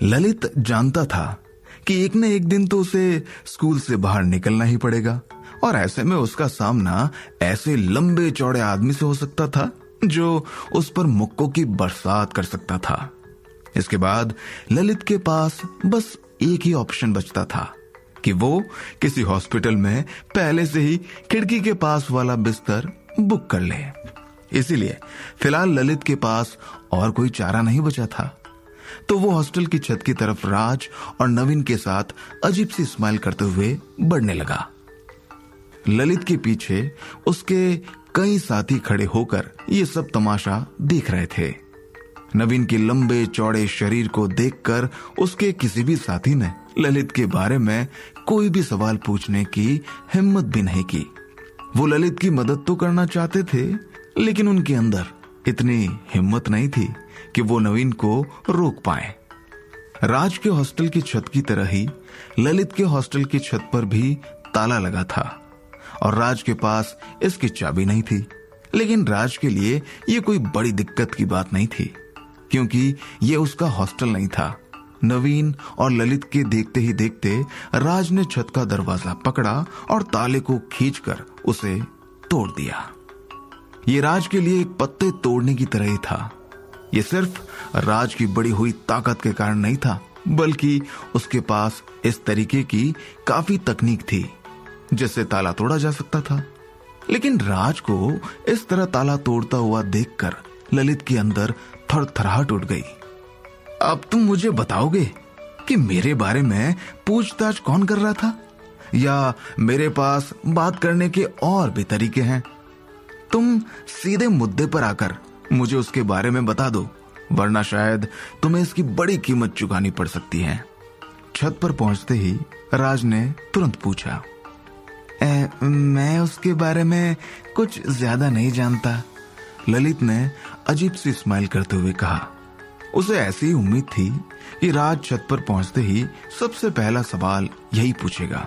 ललित जानता था कि एक न एक दिन तो उसे स्कूल से बाहर निकलना ही पड़ेगा, और ऐसे में उसका सामना ऐसे लंबे चौड़े आदमी से हो सकता था जो उस पर मुक्कों की बरसात कर सकता था। इसके बाद ललित के पास बस एक ही ऑप्शन बचता था कि वो किसी हॉस्पिटल में पहले से ही खिड़की के पास वाला बिस्तर बुक कर ले। इसीलिए फिलहाल ललित के पास और कोई चारा नहीं बचा था, तो वो हॉस्टल की छत की तरफ राज और नवीन के साथ अजीब सी स्माइल करते हुए बढ़ने लगा। ललित के पीछे उसके कई साथी खड़े होकर ये सब तमाशा देख रहे थे। नवीन के लंबे चौड़े शरीर को देखकर उसके किसी भी साथी ने ललित के बारे में कोई भी सवाल पूछने की हिम्मत भी नहीं की। वो ललित की मदद तो करना चाहते थे, लेकिन उनके अंदर इतनी हिम्मत नहीं थी कि वो नवीन को रोक पाए। राज के हॉस्टल की छत की तरह ही ललित के हॉस्टल की छत पर भी ताला लगा था, और राज के पास इसकी चाबी नहीं थी। लेकिन राज के लिए ये कोई बड़ी दिक्कत की बात नहीं थी, क्योंकि ये उसका हॉस्टल नहीं था। नवीन और ललित के देखते ही देखते राज ने छत का दरवाजा पकड़ा और ताले को खींचकर उसे तोड़ दिया। ये राज के लिए एक पत्ते तोड़ने की तरह ही था। ये सिर्फ राज की बड़ी हुई ताकत के कारण नहीं था, बल्कि उसके पास इस तरीके की काफी तकनीक थी जिससे ताला तोड़ा जा सकता था। लेकिन राज को इस तरह ताला तोड़ता हुआ देखकर ललित के अंदर थरथराहट उठ गई। अब तुम मुझे बताओगे कि मेरे बारे में पूछताछ कौन कर रहा था, या मेरे पास बात करने के और भी तरीके हैं? तुम सीधे मुद्दे पर आकर मुझे उसके बारे में बता दो, वरना शायद तुम्हें इसकी बड़ी कीमत चुकानी पड़ सकती है। छत पर पहुंचते ही राज ने तुरंत पूछा, मैं उसके बारे में कुछ ज्यादा नहीं जानता। ललित ने अजीब सी स्माइल करते हुए कहा। उसे ऐसी उम्मीद थी कि राज छत पर पहुंचते ही सबसे पहला सवाल यही पूछेगा।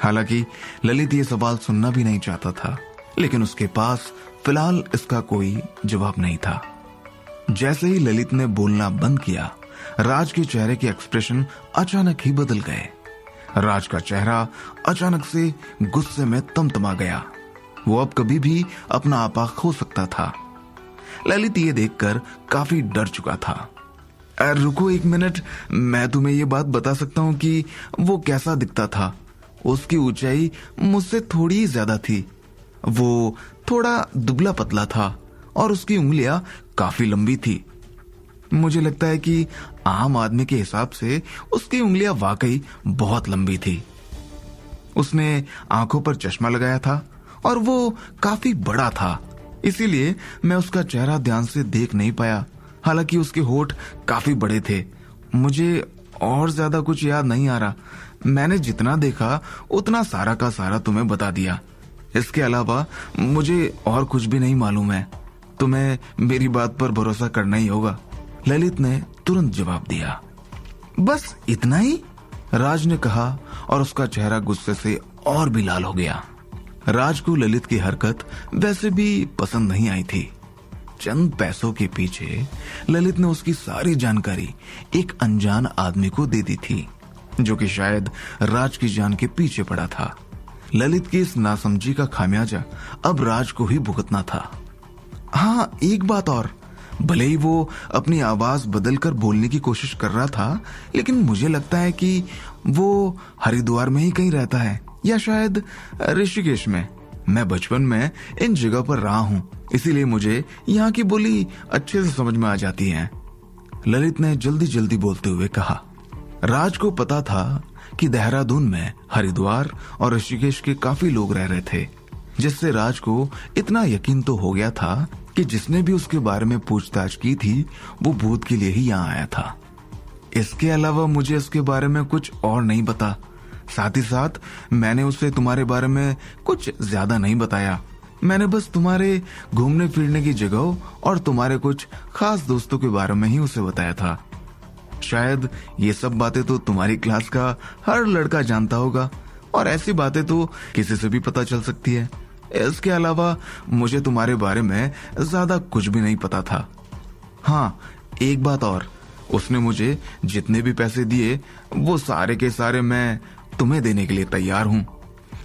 हालांकि ललित ये सवाल सुनना भी नहीं चाहता था, लेकिन उसके पास फिलहाल इसका कोई जवाब नहीं था। जैसे ही ललित ने बोलना बंद किया, राज के चेहरे के एक्सप्रेशन अचानक ही बदल गए। राज का चेहरा अचानक से गुस्से में तमतमा गया। वो अब कभी भी अपना आपा खो सकता था। ललित ये देखकर काफी डर चुका था। रुको एक मिनट, मैं तुम्हें ये बात बता सकता हूँ कि वो कैसा दिखता था। उसकी ऊंचाई मुझसे थोड़ी ही ज्यादा थी। वो थोड़ा दुबला पतला था और उसकी उंगलियां काफी लंबी थी। मुझे लगता है कि आम आदमी के हिसाब से उसकी उंगलियां वाकई बहुत लंबी थी। उसने आंखों पर चश्मा लगाया था और वो काफी बड़ा था, इसीलिए मैं उसका चेहरा ध्यान से देख नहीं पाया। हालांकि उसके होठ काफी बड़े थे। मुझे और ज्यादा कुछ याद नहीं आ रहा। मैंने जितना देखा उतना सारा का सारा तुम्हें बता दिया। इसके अलावा मुझे और कुछ भी नहीं मालूम है। तुम्हें मेरी बात पर भरोसा करना ही होगा। ललित ने तुरंत जवाब दिया। बस इतना ही? राज ने कहा और उसका चेहरा गुस्से से और भी लाल हो गया। राज को ललित की हरकत वैसे भी पसंद नहीं आई थी। चंद पैसों के पीछे ललित ने उसकी सारी जानकारी एक अनजान आदमी को दे दी थी, जो कि शायद राज की जान के पीछे पड़ा था। ललित की इस नासमझी का खामियाजा अब राज को ही भुगतना था। हाँ, एक बात और, भले ही वो अपनी आवाज बदलकर बोलने की कोशिश कर रहा था, लेकिन मुझे लगता है कि वो हरिद्वार में ही कहीं रहता है, या शायद ऋषिकेश में। मैं बचपन में इन जगह पर रहा हूँ, इसीलिए मुझे यहाँ की बोली अच्छे से समझ में आ जाती है। ललित ने जल्दी जल्दी बोलते हुए कहा। राज को पता था कि देहरादून में हरिद्वार और ऋषिकेश के काफी लोग रह रहे थे, जिससे राज को इतना यकीन तो हो गया था कि जिसने भी उसके बारे में पूछताछ की थी वो भूत के लिए ही यहाँ आया था। इसके अलावा मुझे इसके बारे में कुछ और नहीं पता। साथ ही साथ मैंने उसे तुम्हारे बारे में कुछ ज्यादा नहीं बताया। मैंने बस तुम्हारे घूमने फिरने की जगह और तुम्हारे कुछ खास दोस्तों के बारे में ही उसे बताया था। शायद ये सब बातें तो तुम्हारी क्लास का हर लड़का जानता होगा, और ऐसी बातें तो किसी से भी पता चल सकती है। इसके अलावा मुझे तुम्हारे बारे में ज्यादा कुछ भी नहीं पता था। हाँ, एक बात और, उसने मुझे जितने भी पैसे दिए वो सारे के सारे मैं तुम्हें देने के लिए तैयार हूं।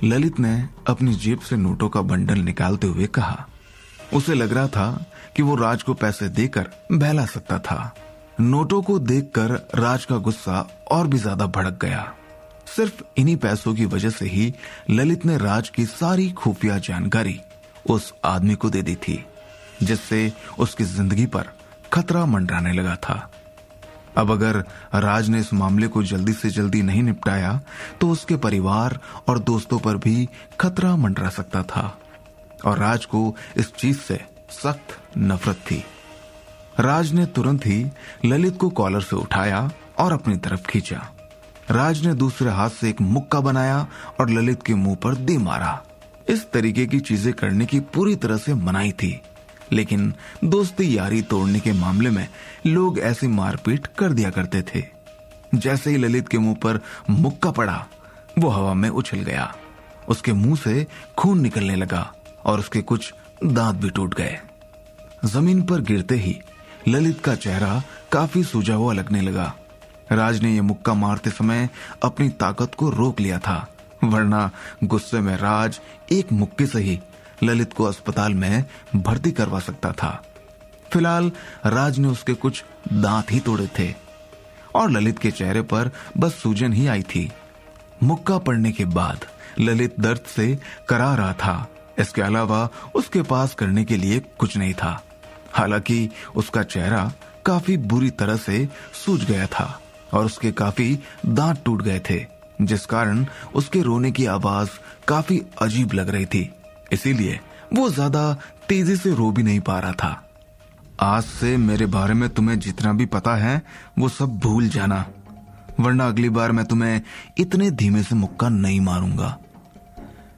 ललित ने अपनी जेब से नोटों का बंडल निकालते हुए कहा। उसे लग रहा था कि वो राज को पैसे देकर बहला सकता था। नोटों को देखकर राज का गुस्सा और भी ज्यादा भड़क गया। सिर्फ इन्हीं पैसों की वजह से ही ललित ने राज की सारी खुफिया जानकारी उस आदमी को दे दी थी, जिससे उसकी जिंदगी पर खतरा मंडराने लगा था। अब अगर राज ने इस मामले को जल्दी से जल्दी नहीं निपटाया तो उसके परिवार और दोस्तों पर भी खतरा मंडरा सकता था, और राज को इस चीज से सख्त नफरत थी। राज ने तुरंत ही ललित को कॉलर से उठाया और अपनी तरफ खींचा। राज ने दूसरे हाथ से एक मुक्का बनाया और ललित के मुंह पर दे मारा। इस तरीके की चीजें करने की पूरी तरह से मनाही थी, लेकिन दोस्ती यारी तोड़ने के मामले में लोग ऐसी मारपीट कर दिया करते थे। जैसे ही ललित के मुंह पर मुक्का पड़ा, वो हवा में उछल गया। उसके मुंह से खून निकलने लगा और उसके कुछ दांत भी टूट गए। जमीन पर गिरते ही ललित का चेहरा काफी सूजा हुआ लगने लगा। राज ने यह मुक्का मारते समय अपनी ताकत को रोक लिया था, वरना गुस्से में राज एक मुक्के से ही ललित को अस्पताल में भर्ती करवा सकता था। फिलहाल राज ने उसके कुछ दांत ही तोड़े थे और ललित के चेहरे पर बस सूजन ही आई थी। मुक्का पड़ने के बाद ललित दर्द से करा रहा था। इसके अलावा उसके पास करने के लिए कुछ नहीं था। हालांकि उसका चेहरा काफी बुरी तरह से सूज गया था और उसके काफी दांत टूट गए थे, जिस कारण उसके रोने की आवाज काफी अजीब लग रही थी। इसीलिए वो ज्यादा तेजी से रो भी नहीं पा रहा था। आज से मेरे बारे में तुम्हें जितना भी पता है वो सब भूल जाना, वरना अगली बार मैं तुम्हें इतने धीमे से मुक्का नहीं मारूंगा।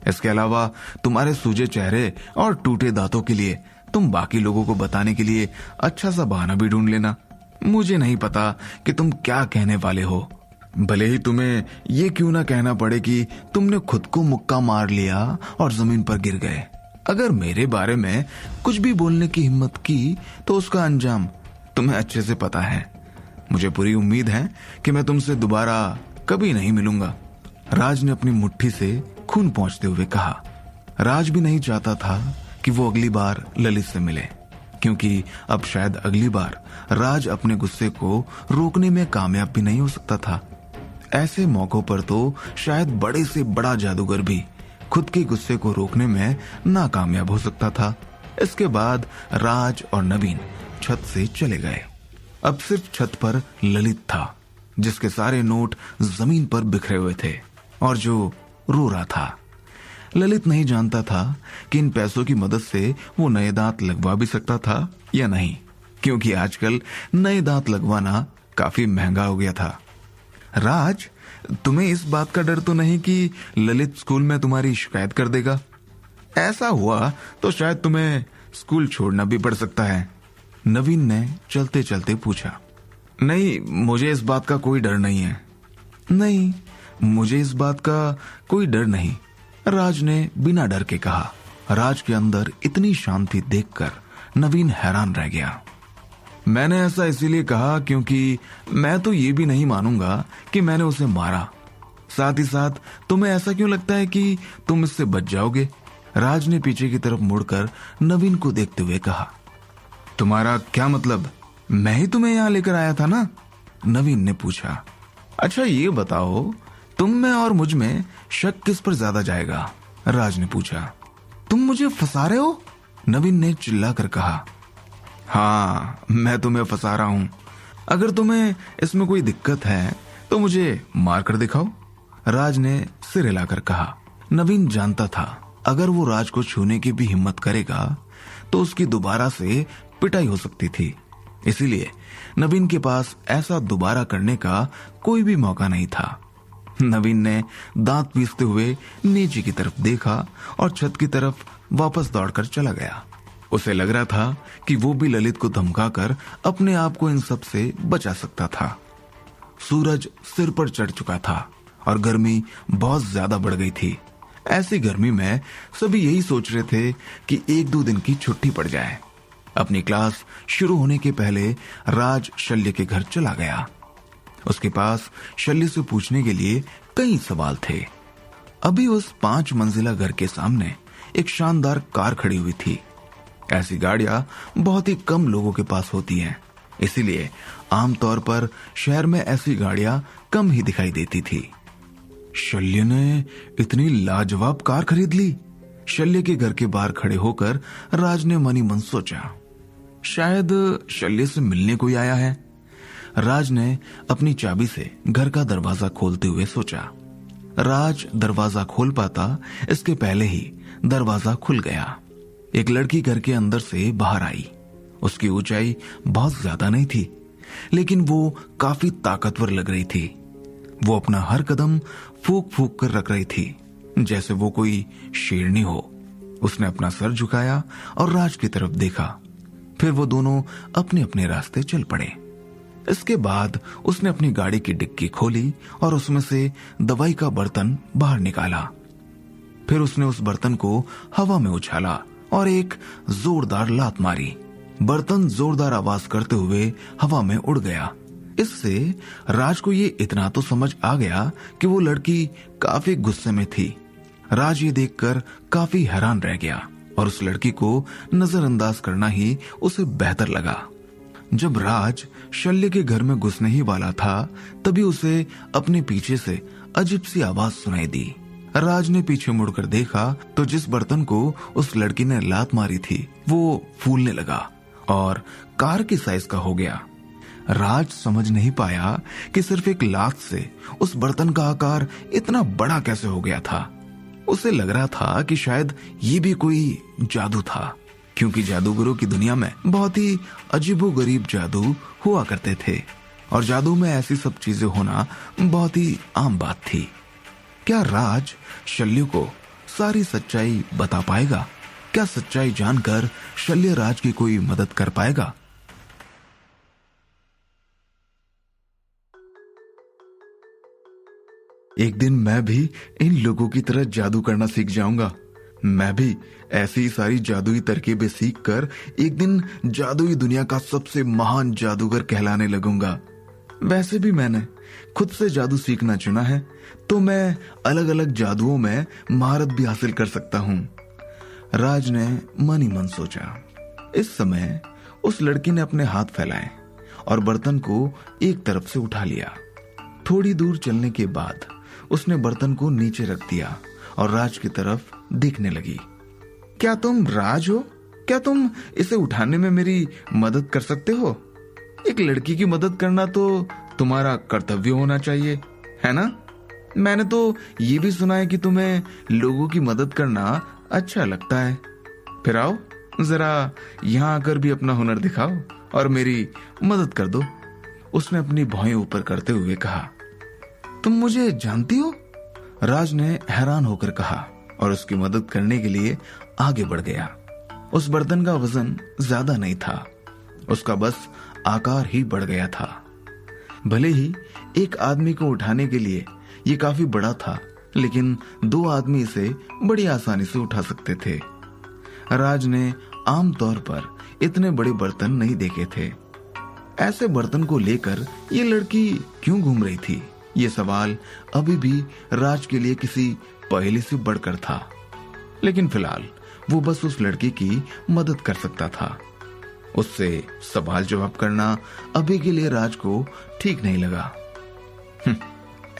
इसके अलावा तुम्हारे सूजे चेहरे और टूटे दांतों के लिए तुम बाकी लोगों को बताने के लिए अच्छा सा बहाना भी ढूंढ लेना। मुझे नहीं पता कि तुम क्या कहने वाले हो, भले ही तुम्हें ये क्यों ना कहना पड़े कि तुमने खुद को मुक्का मार लिया और जमीन पर गिर गए। अगर मेरे बारे में कुछ भी बोलने की हिम्मत की तो उसका अंजाम तुम्हें अच्छे से पता है। मुझे पूरी उम्मीद है कि मैं तुमसे दोबारा कभी नहीं मिलूंगा। राज ने अपनी मुट्ठी से खून पोंछते हुए कहा। राज भी नहीं चाहता था कि वो अगली बार ललित से मिले, क्योंकि अब शायद अगली बार राज अपने गुस्से को रोकने में कामयाब भी नहीं हो सकता था। ऐसे मौकों पर तो शायद बड़े से बड़ा जादूगर भी खुद के गुस्से को रोकने में नाकामयाब हो सकता था। इसके बाद राज और नवीन छत से चले गए। अब सिर्फ छत पर ललित था, जिसके सारे नोट जमीन पर बिखरे हुए थे और जो रो रहा था। ललित नहीं जानता था कि इन पैसों की मदद से वो नए दांत लगवा भी सकता था या नहीं, क्योंकि आजकल नए दांत लगवाना काफी महंगा हो गया था। राज, तुम्हें इस बात का डर तो नहीं कि ललित स्कूल में तुम्हारी शिकायत कर देगा? ऐसा हुआ तो शायद तुम्हें स्कूल छोड़ना भी पड़ सकता है, नवीन ने चलते चलते पूछा। नहीं, मुझे इस बात का कोई डर नहीं है। नहीं, मुझे इस बात का कोई डर नहीं, राज ने बिना डर के कहा। राज के अंदर इतनी शांति देखकर नवीन हैरान रह गया। मैंने ऐसा इसीलिए कहा क्योंकि मैं तो ये भी नहीं मानूंगा कि मैंने उसे मारा। साथ ही साथ तुम्हें ऐसा क्यों लगता है कि तुम इससे बच जाओगे? राज ने पीछे की तरफ मुड़कर नवीन को देखते हुए कहा। तुम्हारा क्या मतलब? मैं ही तुम्हें यहाँ लेकर आया था ना? नवीन ने पूछा। अच्छा ये बताओ, तुम में और मुझ में शक किस पर ज्यादा जाएगा? राज ने पूछा। तुम मुझे फंसा रहे हो? नवीन ने चिल्लाकर कहा। हाँ, मैं तुम्हें फंसा रहा हूं। अगर तुम्हें इसमें कोई दिक्कत है तो मुझे मार कर दिखाओ, राज ने सिर हिलाकर कहा। नवीन जानता था अगर वो राज को छूने की भी हिम्मत करेगा तो उसकी दोबारा से पिटाई हो सकती थी। इसीलिए नवीन के पास ऐसा दोबारा करने का कोई भी मौका नहीं था। नवीन ने दांत पीसते हुए नीचे की तरफ देखा और छत की तरफ वापस दौड़कर चला गया। उसे लग रहा था कि वो भी ललित को धमकाकर अपने आप को इन सब से बचा सकता था। सूरज सिर पर चढ़ चुका था और गर्मी बहुत ज्यादा बढ़ गई थी। ऐसी गर्मी में सभी यही सोच रहे थे कि 1-2 दिन की छुट्टी पड़ जाए। अपनी क्लास शुरू होने के पहले राज शल्य के घर चला गया। उसके पास शल्य से पूछने के लिए कई सवाल थे। अभी उस 5 मंजिला घर के सामने एक शानदार कार खड़ी हुई थी। ऐसी गाड़ियां बहुत ही कम लोगों के पास होती हैं, इसीलिए आमतौर पर शहर में ऐसी गाड़ियां कम ही दिखाई देती थी। शल्य ने इतनी लाजवाब कार खरीद ली। शल्य के घर के बाहर खड़े होकर राज ने मनी मन सोचा, शायद शल्य से मिलने कोई आया है। राज ने अपनी चाबी से घर का दरवाजा खोलते हुए सोचा। राज दरवाजा खोल पाता इसके पहले ही दरवाजा खुल गया। एक लड़की घर के अंदर से बाहर आई। उसकी ऊंचाई बहुत ज्यादा नहीं थी, लेकिन वो काफी ताकतवर लग रही थी। वो अपना हर कदम फूंक फूंक कर रख रही थी, जैसे वो कोई शेरनी हो। उसने अपना सर झुकाया और राज की तरफ देखा। फिर वो दोनों अपने अपने रास्ते चल पड़े। इसके बाद उसने अपनी गाड़ी की डिक्की खोली और उसमें से दवाई का बर्तन बाहर निकाला। फिर उसने उस बर्तन को हवा में उछाला और एक जोरदार लात मारी। बर्तन जोरदार आवाज करते हुए हवा में उड़ गया। इससे राज को ये इतना तो समझ आ गया कि वो लड़की काफी गुस्से में थी। राज ये देखकर काफी हैरान रह गया और उस लड़की को नजरअंदाज करना ही उसे बेहतर लगा। जब राज शल्य के घर में घुसने ही वाला था, तभी उसे अपने पीछे से अजीब सी आवाज सुनाई दी। राज ने पीछे मुड़कर देखा तो जिस बर्तन को उस लड़की ने लात मारी थी वो फूलने लगा और कार के साइज का हो गया। राज समझ नहीं पाया कि सिर्फ एक लात से उस बर्तन का आकार इतना बड़ा कैसे हो गया था। उसे लग रहा था कि शायद ये भी कोई जादू था, क्योंकि जादूगरों की दुनिया में बहुत ही अजीबोगरीब जादू हुआ करते थे और जादू में ऐसी सब चीजें होना बहुत ही आम बात थी। क्या राज शल्य को सारी सच्चाई बता पाएगा? क्या सच्चाई जानकर शल्य राज की कोई मदद कर पाएगा? एक दिन मैं भी इन लोगों की तरह जादू करना सीख जाऊंगा। मैं भी ऐसी सारी जादुई तरकीबें सीखकर एक दिन जादुई दुनिया का सबसे महान जादूगर कहलाने लगूंगा। वैसे भी मैंने खुद से जादू सीखना चुना है, तो मैं अलग अलग जादुओं में महारत भी हासिल कर सकता हूँ। राज ने मन ही मन सोचा। इस समय उस लड़की ने अपने हाथ फैलाए और बर्तन को एक तरफ से उठा लिया। थोड़ी दूर चलने के बाद उसने बर्तन को नीचे रख दिया और राज की तरफ देखने लगी। क्या तुम राज हो? क्या तुम इसे उठाने में मेरी मदद कर सकते हो? एक लड़की की मदद करना तो तुम्हारा कर्तव्य होना चाहिए, है ना? मैंने तो ये भी सुना है कि तुम्हें लोगों की मदद करना अच्छा लगता है। फिर आओ, जरा यहाँ आकर भी अपना हुनर दिखाओ और मेरी मदद कर दो। उसने अपनी भौहें ऊपर करते हुए कहा। तुम मुझे जानती हो? राज ने हैरान होकर कहा और उसकी मदद करने के लिए आगे बढ़ गया। उस बर्तन का वजन ज्यादा नहीं था, उसका बस आकार ही बढ़ गया था। भले ही एक आदमी को उठाने के लिए ये काफी बड़ा था, लेकिन 2 आदमी इसे बड़ी आसानी से उठा सकते थे। राज ने आमतौर पर इतने बड़े बर्तन नहीं देखे थे। ऐसे बर्तन को लेकर ये लड़की क्यों घूम रही थी, ये सवाल अभी भी राज के लिए किसी पहेली से बढ़कर था। लेकिन फिलहाल वो बस उस लड़की की मदद कर सकता था। उससे सवाल जवाब करना अभी के लिए राज को ठीक नहीं लगा।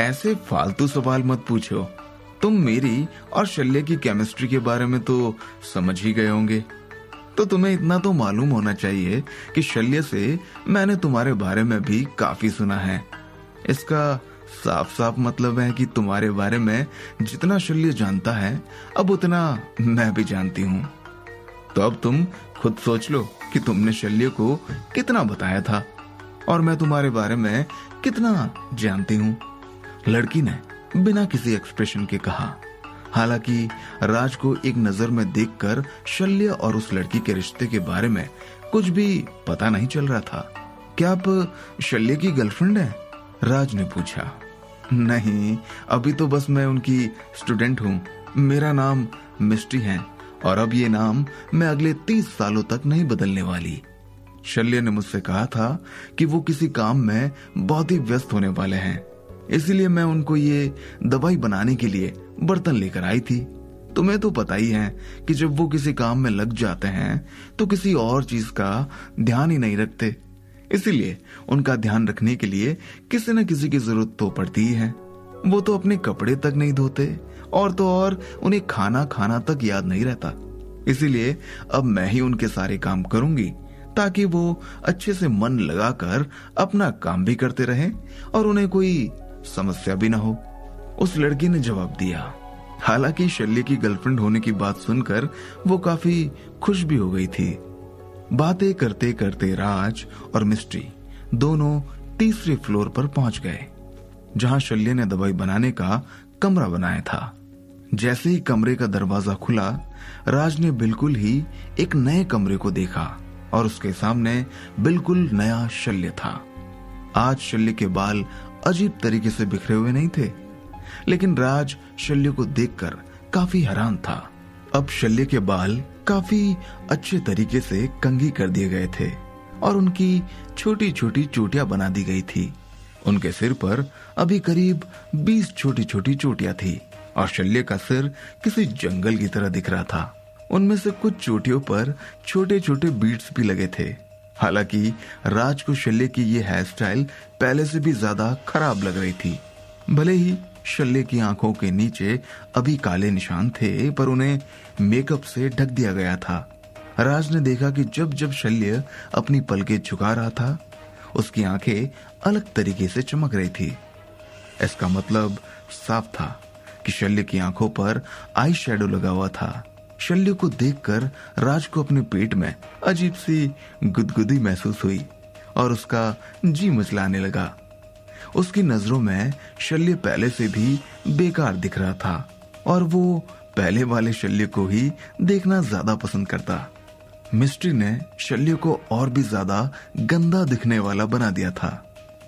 ऐसे फालतू सवाल मत पूछो। तुम मेरी और शल्य की केमिस्ट्री के बारे में तो समझ ही गए होंगे, तो तुम्हें इतना तो मालूम होना चाहिए कि शल्य से मैंने तुम्हारे बारे में भी काफी सुना है। इसका साफ साफ मतलब है कि तुम्हारे बारे में जितना शल्य जानता है, अब उतना मैं भी जानती हूँ। तो अब तुम खुद सोच लो कि तुमने शल्य को कितना बताया था और मैं तुम्हारे बारे में कितना जानती हूँ। लड़की ने बिना किसी एक्सप्रेशन के कहा। हालांकि राज को एक नजर में देखकर शल्य और उस लड़की के रिश्ते के बारे में कुछ भी पता नहीं चल रहा था। क्या आप शल्य की गर्लफ्रेंड हैं? राज ने पूछा। नहीं, अभी तो बस मैं उनकी स्टूडेंट हूँ। मेरा नाम मिस्टी है और अब ये नाम मैं अगले 30 सालों तक नहीं बदलने वाली। शल्य ने मुझसे कहा था कि वो किसी काम में बहुत ही व्यस्त होने वाले हैं, इसीलिए मैं उनको ये दवाई बनाने के लिए बर्तन लेकर आई थी। तुम्हें तो पता ही है कि जब वो किसी काम में लग जाते हैं तो किसी और चीज का ध्यान ही नहीं रखते, इसीलिए उनका ध्यान रखने के लिए किसी न किसी की जरूरत तो पड़ती ही है। वो तो अपने कपड़े तक नहीं धोते और तो और उन्हें खाना खाना तक याद नहीं रहता, इसीलिए अब मैं ही उनके सारे काम करूंगी ताकि वो अच्छे से मन लगाकर अपना काम भी करते रहें और उन्हें कोई समस्या भी ना हो। उस लड़की ने जवाब दिया। हालांकि शल्य की गर्लफ्रेंड होने की बात सुनकर वो काफी खुश भी हो गई थी। बातें करते करते राज और मिस्ट्री दोनों तीसरे फ्लोर पर पहुंच गए, जहां शल्य ने दवाई बनाने का कमरा बनाया था। जैसे ही कमरे का दरवाजा खुला, राज ने बिल्कुल ही एक नए कमरे को देखा और उसके सामने बिल्कुल नया शल्य था। आज शल्य के बाल अजीब तरीके से बिखरे हुए नहीं थे, लेकिन राज शल्य को देखकर काफी हैरान था। अब शल्य के बाल काफी अच्छे तरीके से कंघी कर दिए गए थे और उनकी छोटी छोटी चोटियां बना दी गई थी। उनके सिर पर अभी करीब 20 छोटी छोटी चोटियां थी और शल्य का सिर किसी जंगल की तरह दिख रहा था। उनमें से कुछ चोटियों पर छोटे छोटे बीड्स भी लगे थे। हालांकि राज को शल्य की ये हेयर स्टाइल पहले से भी ज्यादा खराब लग रही थी। भले ही शल्य की आंखों के नीचे अभी काले निशान थे, पर उन्हें मेकअप से ढक दिया गया था। राज ने देखा कि जब जब शल्य अपनी पलकें झुका रहा था, उसकी आंखें अलग तरीके से चमक रही थी। इसका मतलब साफ था कि शल्य की आंखों पर आई शेडो लगा हुआ था। शल्य को देखकर राज को अपने पेट में अजीब सी गुदगुदी महसूस हुई और उसका जी मचलाने लगा। उसकी नजरों में शल्य पहले से भी बेकार दिख रहा था और वो पहले वाले शल्य को ही देखना ज्यादा पसंद करता। मिस्ट्री ने शल्य को और भी ज्यादा गंदा दिखने वाला बना दिया था।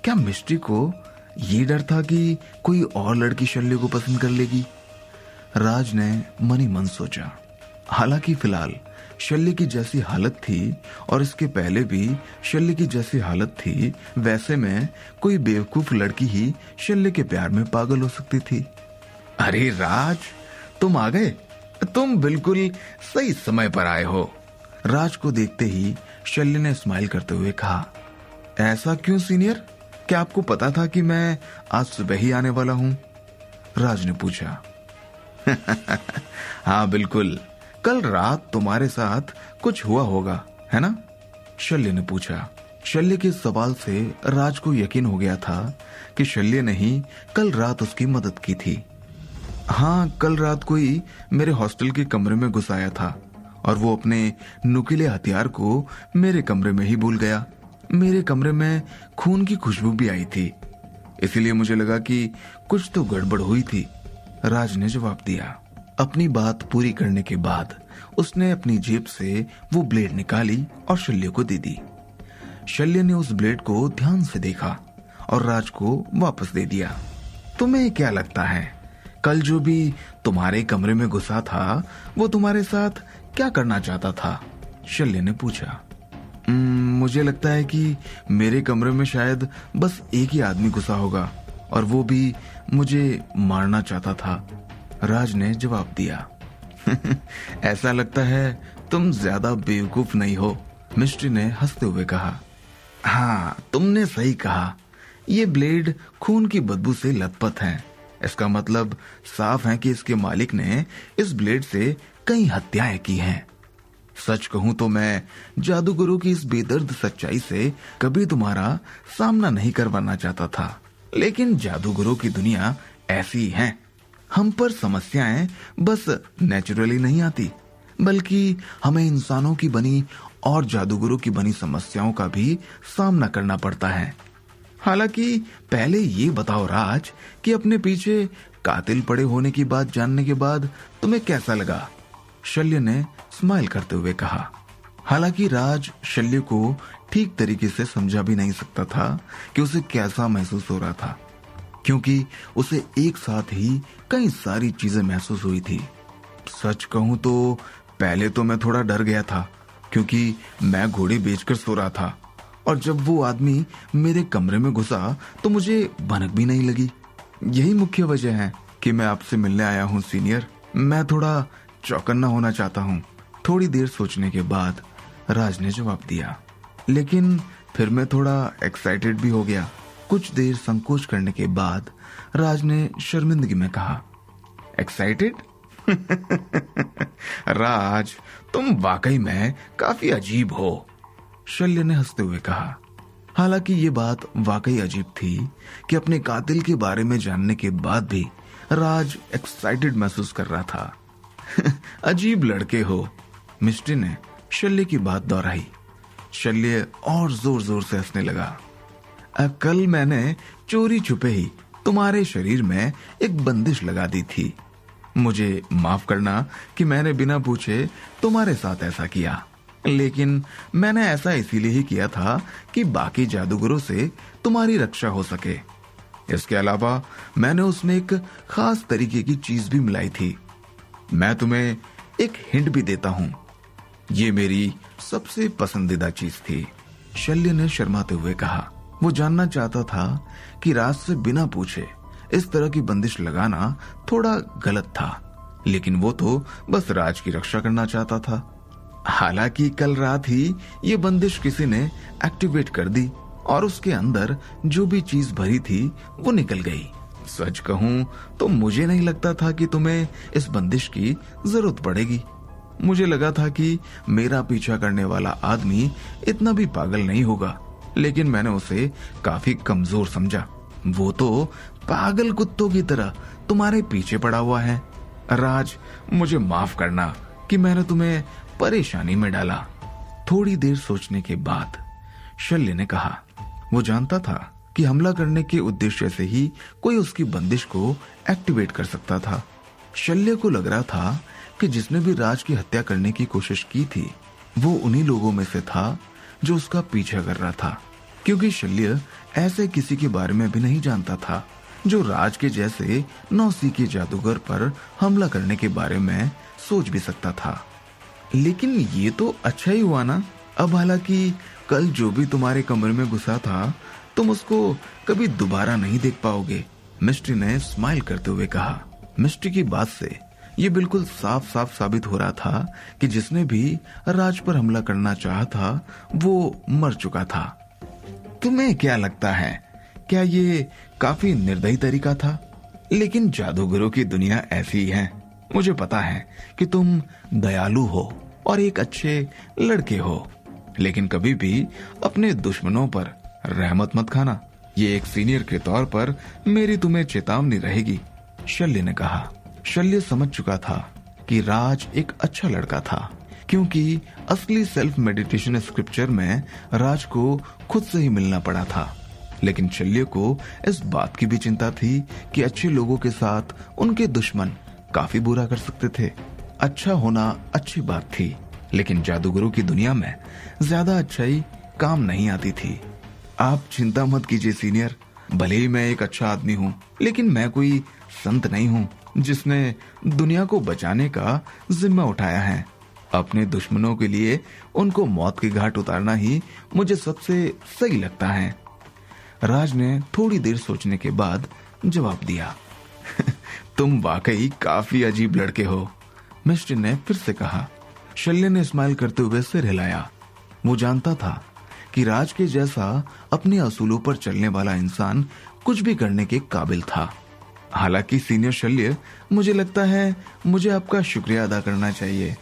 क्या मिस्ट्री को ये डर था कि कोई और लड़की शल्य को पसंद कर लेगी? राज ने मन ही मन सोचा। हालांकि फिलहाल शल्य की जैसी हालत थी और इसके पहले भी शल्य की जैसी हालत थी, वैसे में कोई बेवकूफ लड़की ही शल्य के प्यार में पागल हो सकती थी। अरे राज, तुम आ गए। तुम बिल्कुल सही समय पर आए हो। राज को देखते ही शल्य ने स्माइल करते हुए कहा। ऐसा क्यों सीनियर? क्या आपको पता था कि मैं आज सुबह ही आने वाला हूं? राज ने पूछा। हाँ बिल्कुल, कल रात तुम्हारे साथ कुछ हुआ होगा, है ना? शल्य ने पूछा। शल्य के सवाल से राज को यकीन हो गया था कि शल्य ने ही कल रात उसकी मदद की थी। हाँ, कल रात कोई मेरे हॉस्टल के कमरे में घुस आया था और वो अपने नुकीले हथियार को मेरे कमरे में ही भूल गया। मेरे कमरे में खून की खुशबू भी आई थी, इसीलिए मुझे लगा कि कुछ तो गड़बड़ हुई थी। राज ने जवाब दिया। अपनी बात पूरी करने के बाद उसने अपनी जेब से वो ब्लेड निकाली और शल्य को दे दी। शल्य ने उस ब्लेड को ध्यान से देखा और राज को वापस दे दिया। तुम्हें क्या लगता है, कल जो भी तुम्हारे कमरे में घुसा था वो तुम्हारे साथ क्या करना चाहता था? शल्य ने पूछा। मुझे लगता है कि मेरे कमरे में शायद बस एक ही आदमी घुसा होगा और वो भी मुझे मारना चाहता था। राज ने जवाब दिया। ऐसा लगता है तुम ज्यादा बेवकूफ नहीं हो, मिस्ट्री ने हंसते हुए कहा। हाँ, तुमने सही कहा। ये ब्लेड खून की बदबू से लथपथ है। इसका मतलब साफ है कि इसके मालिक ने इस ब्लेड से कई हत्याएं की हैं। सच कहूं तो मैं जादूगरों की इस बेदर्द सच्चाई से कभी तुम्हारा सामना नहीं करवाना चाहता था, लेकिन जादूगरों की दुनिया ऐसी है। हम पर समस्याएं बस नेचुरली नहीं आती, बल्कि हमें इंसानों की बनी और जादूगरों की बनी समस्याओं का भी सामना करना पड़ता है। हालांकि पहले ये बताओ राज कि अपने पीछे कातिल पड़े होने की बात जानने के बाद तुम्हें कैसा लगा? शल्य ने स्माइल करते हुए कहा। हालांकि राज शल्य को ठीक तरीके से समझा भी नहीं सकता था कि उसे कैसा महसूस हो रहा था, क्योंकि उसे एक साथ ही कई सारी चीजें महसूस हुई थी। सच कहूं तो पहले तो मैं थोड़ा डर गया था, क्योंकि मैं घोड़े बेचकर सो रहा था, और जब वो आदमी मेरे कमरे में घुसा तो मुझे भनक भी नहीं लगी। यही मुख्य वजह है कि मैं आपसे मिलने आया हूँ सीनियर। मैं थोड़ा चौकन्ना होना चाहता हूँ। थोड़ी देर सोचने के बाद राज ने जवाब दिया, लेकिन फिर मैं थोड़ा एक्साइटेड भी हो गया। कुछ देर संकोच करने के बाद राज ने शर्मिंदगी में कहा, एक्साइटेड? राज, तुम वाकई में काफी अजीब हो, शल्य ने हंसते हुए कहा। हालांकि ये बात वाकई अजीब थी कि अपने कातिल के बारे में जानने के बाद भी राज एक्साइटेड महसूस कर रहा था। अजीब लड़के हो, मिस्टी ने शल्य की बात दोहराई। शल्य और जोर जोर से हंसने लगा। कल मैंने चोरी छुपे ही तुम्हारे शरीर में एक बंदिश लगा दी थी। मुझे माफ करना कि मैंने बिना पूछे तुम्हारे साथ ऐसा किया, लेकिन मैंने ऐसा इसीलिए ही किया था कि बाकी जादूगरों से तुम्हारी रक्षा हो सके। इसके अलावा मैंने उसमें एक खास तरीके की चीज भी मिलाई थी। मैं तुम्हें एक हिंट भी देता हूं, ये मेरी सबसे पसंदीदा चीज थी, शल्य ने शर्माते हुए कहा। वो जानना चाहता था कि राज से बिना पूछे इस तरह की बंदिश लगाना थोड़ा गलत था, लेकिन वो तो बस राज की रक्षा करना चाहता था। हालांकि कल रात ही ये बंदिश किसी ने एक्टिवेट कर दी और उसके अंदर जो भी चीज भरी थी वो निकल गई। सच कहूं तो मुझे नहीं लगता था कि तुम्हें इस बंदिश की जरूरत पड़ेगी। मुझे लगा था कि मेरा पीछा करने वाला आदमी इतना भी पागल नहीं होगा, लेकिन मैंने उसे काफी कमजोर समझा। वो तो पागल कुत्तों की तरह तुम्हारे पीछे पड़ा हुआ है। राज, मुझे माफ करना कि मैंने तुम्हें परेशानी में डाला। थोड़ी देर सोचने के बाद शल्य ने कहा। वो जानता था कि हमला करने के उद्देश्य से ही कोई उसकी बंदिश को एक्टिवेट कर सकता था। शल्य को लग रहा था कि जिसने भी राज की हत्या करने की कोशिश की थी वो उन्हीं लोगों में से था जो उसका पीछा कर रहा था, क्योंकि शल्य ऐसे किसी के बारे में भी नहीं जानता था जो राज के जैसे नौसिखिए जादूगर पर हमला करने के बारे में सोच भी सकता था। लेकिन ये तो अच्छा ही हुआ ना। अब हालांकि कल जो भी तुम्हारे कमरे में घुसा था तुम उसको कभी दोबारा नहीं देख पाओगे, मिस्टी ने स्माइल करते हुए कहा। मिस्टी की बात से ये बिल्कुल साफ साफ साबित हो रहा था कि जिसने भी राज पर हमला करना चाहा था वो मर चुका था। तुम्हें क्या लगता है, क्या ये काफी निर्दयी तरीका था? लेकिन जादूगरों की दुनिया ऐसी ही है। मुझे पता है कि तुम दयालु हो और एक अच्छे लड़के हो, लेकिन कभी भी अपने दुश्मनों पर रहमत मत खाना। ये एक सीनियर के तौर पर मेरी तुम्हें चेतावनी रहेगी, शल्य ने कहा। शल्य समझ चुका था कि राज एक अच्छा लड़का था, क्योंकि असली सेल्फ मेडिटेशन स्क्रिप्चर में राज को खुद से ही मिलना पड़ा था। लेकिन शल्य को इस बात की भी चिंता थी कि अच्छे लोगों के साथ उनके दुश्मन काफी बुरा कर सकते थे। अच्छा होना अच्छी बात थी, लेकिन जादूगरों की दुनिया में ज्यादा अच्छाई काम नहीं आती थी। आप चिंता मत कीजिए सीनियर, भले ही मैं एक अच्छा आदमी हूँ, लेकिन मैं कोई संत नहीं हूँ जिसने दुनिया को बचाने का जिम्मा उठाया है। अपने दुश्मनों के लिए उनको मौत के घाट उतारना ही मुझे सबसे सही लगता है। राज ने थोड़ी देर सोचने के बाद जवाब दिया। तुम वाकई काफी अजीब लड़के हो, मिस्टर ने फिर से कहा। शल्य ने स्माइल करते हुए सिर हिलाया। वो जानता था कि राज के जैसा अपने असूलों पर चलने वाला इंसान कुछ भी करने के काबिल था। हालांकि सीनियर शल्य, मुझे लगता है मुझे आपका शुक्रिया अदा करना चाहिए।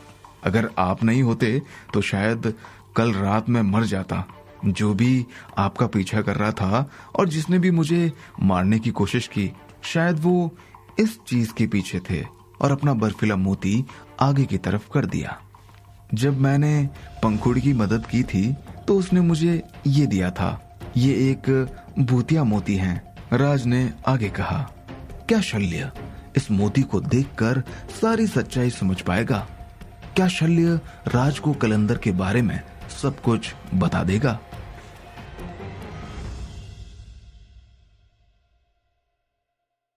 अगर आप नहीं होते तो शायद कल रात में मर जाता। जो भी आपका पीछा कर रहा था और जिसने भी मुझे मारने की कोशिश की, शायद वो इस चीज के पीछे थे और अपना बर्फीला मोती आगे की तरफ कर दिया। जब मैंने पंखुड़ी की मदद की थी तो उसने मुझे ये दिया था। ये एक भूतिया मोती है, राज ने आगे कहा। क्या शल्य इस मोती को देखकर सारी सच्चाई समझ पाएगा? क्या शल्य राज को कलंदर के बारे में सब कुछ बता देगा?